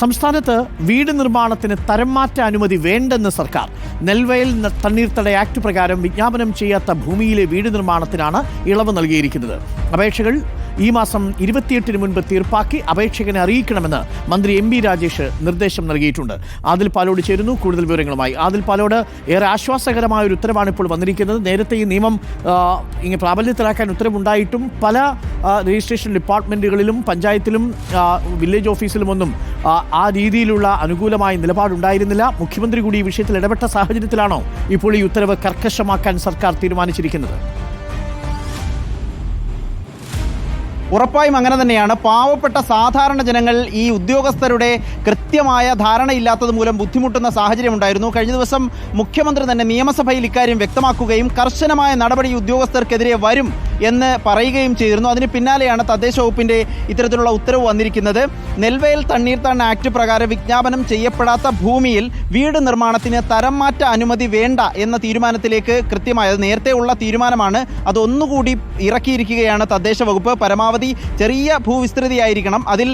സംസ്ഥാനത്ത് വീട് നിർമ്മാണത്തിന് തരംമാറ്റ അനുമതി വേണ്ടെന്ന് സർക്കാർ. നെൽവയൽ തണ്ണീർത്തട ആക്ട് പ്രകാരം വിജ്ഞാപനം ചെയ്യാത്ത ഭൂമിയിലെ വീട് നിർമ്മാണത്തിനാണ് ഇളവ് നൽകിയിരിക്കുന്നത്. അപേക്ഷകൾ ഈ മാസം 28-ന് മുൻപ് തീർപ്പാക്കി അപേക്ഷകനെ അറിയിക്കണമെന്ന് മന്ത്രി എം ബി രാജേഷ് നിർദ്ദേശം നൽകിയിട്ടുണ്ട്. ആദിൽ പാലോട് ചേരുന്നു കൂടുതൽ വിവരങ്ങളുമായി. ആദിൽ പാലോട്, ഏറെ ആശ്വാസകരമായ ഒരു ഉത്തരവാണ് ഇപ്പോൾ വന്നിരിക്കുന്നത്. നേരത്തെ ഈ നിയമം പ്രാബല്യത്തിലാക്കാൻ ഉത്തരവുണ്ടായിട്ടും പല രജിസ്ട്രേഷൻ ഡിപ്പാർട്ട്മെൻറ്റുകളിലും പഞ്ചായത്തിലും വില്ലേജ് ഓഫീസിലുമൊന്നും ആ രീതിയിലുള്ള അനുകൂലമായ നിലപാടുണ്ടായിരുന്നില്ല. മുഖ്യമന്ത്രി കൂടി ഈ വിഷയത്തിൽ ഇടപെട്ട സാഹചര്യത്തിലാണോ ഇപ്പോൾ ഈ ഉത്തരവ് കർക്കശമാക്കാൻ സർക്കാർ തീരുമാനിച്ചിരിക്കുന്നത്? ഉറപ്പായും അങ്ങനെ തന്നെയാണ്. പാവപ്പെട്ട സാധാരണ ജനങ്ങൾ ഈ ഉദ്യോഗസ്ഥരുടെ കൃത്യമായ ധാരണയില്ലാത്തത് മൂലം ബുദ്ധിമുട്ടുന്ന സാഹചര്യമുണ്ടായിരുന്നു. കഴിഞ്ഞ ദിവസം മുഖ്യമന്ത്രി തന്നെ നിയമസഭയിൽ ഇക്കാര്യം വ്യക്തമാക്കുകയും കർശനമായ നടപടി ഉദ്യോഗസ്ഥർക്കെതിരെ വരും എന്ന് പറയുകയും ചെയ്തിരുന്നു. അതിന് പിന്നാലെയാണ് തദ്ദേശ വകുപ്പിൻ്റെ ഇത്തരത്തിലുള്ള ഉത്തരവ് വന്നിരിക്കുന്നത്. നെൽവയൽ തണ്ണീർത്തട ആക്ട് പ്രകാരം വിജ്ഞാപനം ചെയ്യപ്പെടാത്ത ഭൂമിയിൽ വീട് നിർമ്മാണത്തിന് തരം മാറ്റ അനുമതി വേണ്ട എന്ന തീരുമാനത്തിലേക്ക് കൃത്യമായത് നേരത്തെ ഉള്ള തീരുമാനമാണ്. അതൊന്നുകൂടി ഇറക്കിയിരിക്കുകയാണ് തദ്ദേശ വകുപ്പ്. പരമാവധി ചെറിയ ഭൂവിസ്തൃതിയായിരിക്കണം. അതിൽ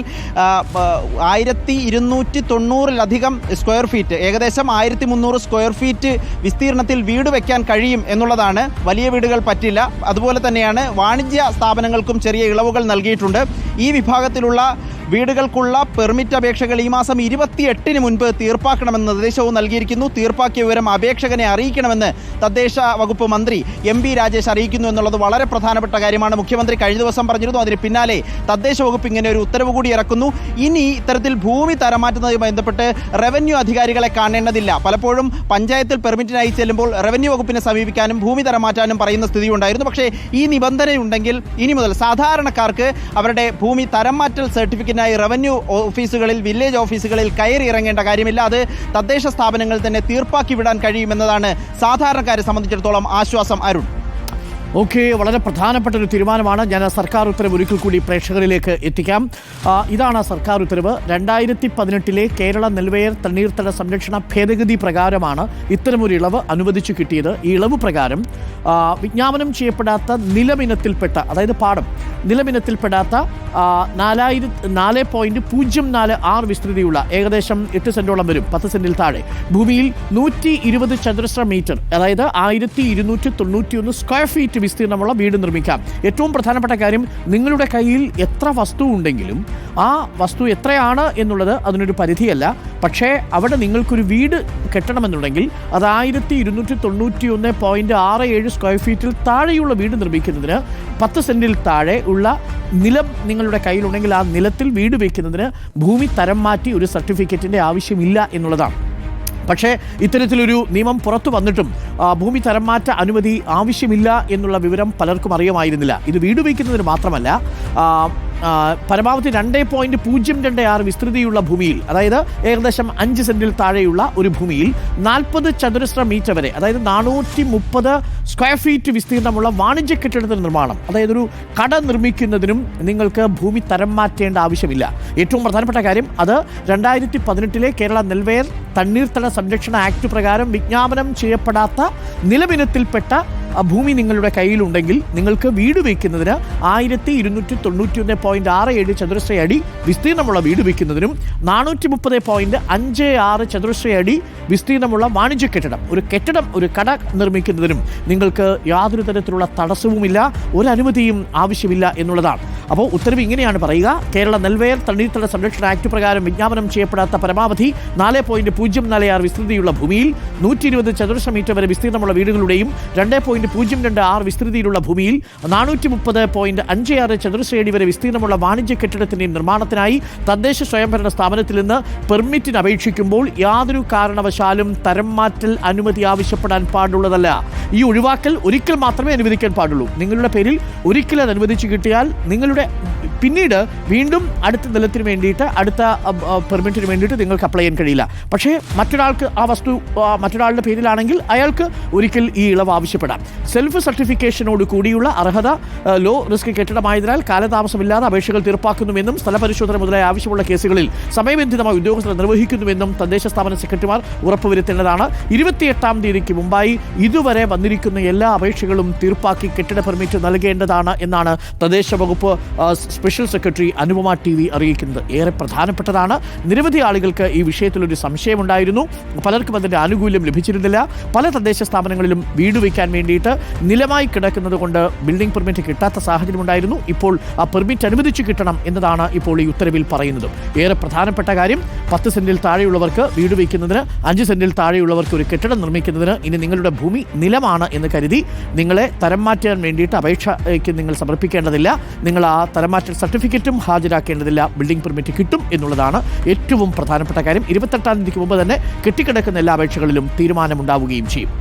1290-ലധികം സ്ക്വയർ ഫീറ്റ്, ഏകദേശം 1300 സ്ക്വയർ ഫീറ്റ് വിസ്തീർണത്തിൽ വീട് വയ്ക്കാൻ കഴിയും എന്നുള്ളതാണ്. വലിയ വീടുകൾ പറ്റില്ല. അതുപോലെ തന്നെയാണ് വാണിജ്യ സ്ഥാപനങ്ങൾക്കും ചെറിയ ഇളവുകൾ നൽകിയിട്ടുണ്ട്. ഈ വിഭാഗത്തിലുള്ള വീടുകൾക്കുള്ള പെർമിറ്റ് അപേക്ഷകൾ ഈ മാസം 28-ന് മുൻപ് തീർപ്പാക്കണമെന്ന് നിർദ്ദേശവും നൽകിയിരിക്കുന്നു. തീർപ്പാക്കിയ വിവരം അപേക്ഷകനെ അറിയിക്കണമെന്ന് തദ്ദേശ വകുപ്പ് മന്ത്രി എം ബി രാജേഷ് അറിയിക്കുന്നു എന്നുള്ളത് വളരെ പ്രധാനപ്പെട്ട കാര്യമാണ്. മുഖ്യമന്ത്രി കഴിഞ്ഞ ദിവസം പറഞ്ഞിരുന്നു. അതിന് പിന്നാലെ തദ്ദേശ വകുപ്പ് ഇങ്ങനെ ഒരു ഉത്തരവ് കൂടി ഇറക്കുന്നു. ഇനി ഇത്തരത്തിൽ ഭൂമി തരംമാറ്റുന്നതുമായി ബന്ധപ്പെട്ട് റവന്യൂ അധികാരികളെ കാണേണ്ടതില്ല. പലപ്പോഴും പഞ്ചായത്തിൽ പെർമിറ്റിനായി ചെല്ലുമ്പോൾ റവന്യൂ വകുപ്പിനെ സമീപിക്കാനും ഭൂമി തരംമാറ്റാനും പറയുന്ന സ്ഥിതി ഉണ്ടായിരുന്നു. പക്ഷേ ഈ നിബന്ധനയുണ്ടെങ്കിൽ ഇനി മുതൽ സാധാരണക്കാർക്ക് അവരുടെ ഭൂമി തരംമാറ്റൽ സർട്ടിഫിക്കറ്റ് റവന്യൂ ഓഫീസുകളിൽ, വില്ലേജ് ഓഫീസുകളിൽ കയറി ഇറങ്ങേണ്ട കാര്യമില്ല. അത് തദ്ദേശ സ്ഥാപനങ്ങൾ തന്നെ തീർപ്പാക്കി വിടാൻ കഴിയുമെന്നതാണ് സാധാരണക്കാരെ സംബന്ധിച്ചിടത്തോളം ആശ്വാസം. അരുൺ, ഓക്കെ, വളരെ പ്രധാനപ്പെട്ട ഒരു തീരുമാനമാണ്. ഞാൻ സർക്കാർ ഉത്തരവ് ഒരിക്കൽ കൂടി പ്രേക്ഷകരിലേക്ക് എത്തിക്കാം. ഇതാണ് സർക്കാർ ഉത്തരവ്. 2018 കേരള നെൽവയൽ തണ്ണീർത്തട സംരക്ഷണ ഭേദഗതി പ്രകാരമാണ് ഇത്തരമൊരു ഇളവ് അനുവദിച്ചു കിട്ടിയത്. ഈ ഇളവ് പ്രകാരം വിജ്ഞാപനം ചെയ്യപ്പെടാത്ത നിലമിനത്തിൽപ്പെട്ട, അതായത് പാടം നിലമിനത്തിൽപ്പെടാത്ത 4.046 വിസ്തൃതിയുള്ള ഏകദേശം 8 സെന്റോളം വരും, 10 സെന്റിൽ താഴെ ഭൂമിയിൽ 120 ചതുരശ്ര മീറ്റർ, അതായത് 1291 സ്ക്വയർ ഫീറ്റ് വിസ്തീർണമുള്ള വീട് നിർമ്മിക്കാം. ഏറ്റവും പ്രധാനപ്പെട്ട കാര്യം, നിങ്ങളുടെ കയ്യിൽ എത്ര വസ്തു ഉണ്ടെങ്കിലും ആ വസ്തു എത്രയാണ് എന്നുള്ളത് അതിനൊരു പരിധിയല്ല. പക്ഷേ അവിടെ നിങ്ങൾക്കൊരു വീട് കെട്ടണമെന്നുണ്ടെങ്കിൽ അത് 1291.67 സ്ക്വയർ ഫീറ്റിൽ താഴെയുള്ള വീട് നിർമ്മിക്കുന്നതിന് 10 സെന്റിൽ താഴെ ഉള്ള നിലം നിങ്ങളുടെ കയ്യിലുണ്ടെങ്കിൽ ആ നിലത്തിൽ വീട് വയ്ക്കുന്നതിന് ഭൂമി തരം മാറ്റി ഒരു സർട്ടിഫിക്കറ്റിൻ്റെ ആവശ്യമില്ല എന്നുള്ളതാണ്. പക്ഷേ ഇത്തരത്തിലൊരു നിയമം പുറത്തു വന്നിട്ടും ഭൂമി തരംമാറ്റ അനുമതി ആവശ്യമില്ല എന്നുള്ള വിവരം പലർക്കും അറിയുമായിരുന്നില്ല. ഇത് വീട് വയ്ക്കുന്നതിന് മാത്രമല്ല, പരമാവധി 2.026 വിസ്തൃതിയുള്ള ഭൂമിയിൽ, അതായത് ഏകദേശം 5 സെന്റിൽ താഴെയുള്ള ഒരു ഭൂമിയിൽ 40 ചതുരശ്ര മീറ്റർ വരെ, അതായത് 430 സ്ക്വയർ ഫീറ്റ് വിസ്തീർണമുള്ള വാണിജ്യ കെട്ടിടത്തിന് നിർമ്മാണം, അതായത് ഒരു കട നിർമ്മിക്കുന്നതിനും നിങ്ങൾക്ക് ഭൂമി തരം മാറ്റേണ്ട ആവശ്യമില്ല. ഏറ്റവും പ്രധാനപ്പെട്ട കാര്യം, അത് 2018 കേരള നെൽവയൽ തണ്ണീർത്തട സംരക്ഷണ ആക്ട് പ്രകാരം വിജ്ഞാപനം ചെയ്യപ്പെടാത്ത നിലവിനത്തിൽപ്പെട്ട ഭൂമി നിങ്ങളുടെ കയ്യിലുണ്ടെങ്കിൽ നിങ്ങൾക്ക് വീട് വയ്ക്കുന്നതിന് 1291.67 ചതുരശ്ര അടി വിസ്തീർണമുള്ള വീട് വയ്ക്കുന്നതിനും 430.56 ചതുരശ്ര അടി വിസ്തീർണമുള്ള വാണിജ്യ കെട്ടിടം, ഒരു കട നിർമ്മിക്കുന്നതിനും നിങ്ങൾക്ക് യാതൊരു തരത്തിലുള്ള തടസ്സവുമില്ല, ഒരു അനുമതിയും ആവശ്യമില്ല എന്നുള്ളതാണ്. അപ്പോൾ ഉത്തരവ് ഇങ്ങനെയാണ് പറയുക: കേരള നെൽവയൽ തണ്ണീർത്തട സംരക്ഷണ ആക്ട് പ്രകാരം വിജ്ഞാപനം ചെയ്യപ്പെടാത്ത പരമാവധി 4.046 വിസ്തൃതിയുള്ള ഭൂമിയിൽ 120 ചതുരശ്ര മീറ്റർ വരെ വിസ്തീർണമുള്ള വീടുകളുടെയും 2.026 വിസ്തൃതിയിലുള്ള ഭൂമിയിൽ 430.56 ചതുരശ്ര അടി വരെ വിസ്തീർണമുള്ള വാണിജ്യ കെട്ടിടത്തിൻ്റെയും നിർമ്മാണത്തിനായി തദ്ദേശ സ്വയംഭരണ സ്ഥാപനത്തിൽ നിന്ന് പെർമിറ്റിന് അപേക്ഷിക്കുമ്പോൾ യാതൊരു കാരണവശാലും തരം മാറ്റൽ അനുമതി ആവശ്യപ്പെടാൻ പാടുള്ളതല്ല. ഈ ഒഴിവാക്കൽ ഒരിക്കൽ മാത്രമേ അനുവദിക്കാൻ പാടുള്ളൂ. നിങ്ങളുടെ പേരിൽ ഒരിക്കൽ അത് അനുവദിച്ചു കിട്ടിയാൽ നിങ്ങളുടെ പിന്നീട് വീണ്ടും അടുത്ത നിലത്തിന് വേണ്ടിയിട്ട്, അടുത്ത പെർമിറ്റിന് വേണ്ടിയിട്ട് നിങ്ങൾക്ക് അപ്ലൈ ചെയ്യാൻ കഴിയില്ല. പക്ഷേ മറ്റൊരാൾക്ക് ആ വസ്തു മറ്റൊരാളുടെ പേരിലാണെങ്കിൽ അയാൾക്ക് ഒരിക്കൽ ഈ ഇളവ് ആവശ്യപ്പെടാം. സെൽഫ് സർട്ടിഫിക്കേഷനോട് കൂടിയുള്ള അർഹത ലോ റിസ്ക് കെട്ടിടമായതിനാൽ കാലതാമസമില്ലാതെ അപേക്ഷകൾ തീർപ്പാക്കുന്നുവെന്നും സ്ഥലപരിശോധന മുതലായ ആവശ്യമുള്ള കേസുകളിൽ സമയബന്ധിതമായി ഉദ്യോഗസ്ഥർ നിർവഹിക്കുന്നുവെന്നും തദ്ദേശ സ്ഥാപന സെക്രട്ടറിമാർ ഉറപ്പുവരുത്തേണ്ടതാണ്. 28-ാം തീയതിക്ക് മുമ്പായി ഇതുവരെ വന്നിരിക്കുന്ന എല്ലാ അപേക്ഷകളും തീർപ്പാക്കി കെട്ടിട പെർമിറ്റ് നൽകേണ്ടതാണ് എന്നാണ് തദ്ദേശ വകുപ്പ് special special secretary Anupama TV അറിയിക്കുന്നത് ഏറെ പ്രധാനപ്പെട്ടതാണ്. നിരവധി ആളുകൾക്ക് ഈ വിഷയത്തിലൊരു സംശയമുണ്ടായിരുന്നു. പലർക്കും അതിൻ്റെ ആനുകൂല്യം ലഭിച്ചിരുന്നില്ല. പല തദ്ദേശ സ്ഥാപനങ്ങളിലും വീട് വയ്ക്കാൻ വേണ്ടിയിട്ട് നിലമായി കിടക്കുന്നത് കൊണ്ട് ബിൽഡിംഗ് പെർമിറ്റ് കിട്ടാത്ത സാഹചര്യമുണ്ടായിരുന്നു. ഇപ്പോൾ ആ പെർമിറ്റ് അനുവദിച്ചു കിട്ടണം എന്നതാണ് ഇപ്പോൾ ഈ ഉത്തരവിൽ പറയുന്നത്. ഏറെ പ്രധാനപ്പെട്ട കാര്യം, 10 സെന്റിൽ താഴെയുള്ളവർക്ക് വീട് വയ്ക്കുന്നതിന്, 5 സെന്റിൽ താഴെയുള്ളവർക്ക് ഒരു കെട്ടിടം നിർമ്മിക്കുന്നതിന് ഇനി നിങ്ങളുടെ ഭൂമി നിലമാണ് എന്ന് കരുതി നിങ്ങളെ തരം മാറ്റാൻ വേണ്ടിയിട്ട് അപേക്ഷയ്ക്ക് നിങ്ങൾ സമർപ്പിക്കേണ്ടതില്ല. നിങ്ങൾ ആ തരംമാറ്റ സർട്ടിഫിക്കറ്റും ഹാജരാക്കേണ്ടതില്ല. ബിൽഡിംഗ് പെർമിറ്റ് കിട്ടും എന്നുള്ളതാണ് ഏറ്റവും പ്രധാനപ്പെട്ട കാര്യം. 28-ാം തീയതിക്ക് മുമ്പ് തന്നെ കെട്ടിക്കിടക്കുന്ന എല്ലാ അപേക്ഷകളിലും തീരുമാനമുണ്ടാവുകയും ചെയ്യും.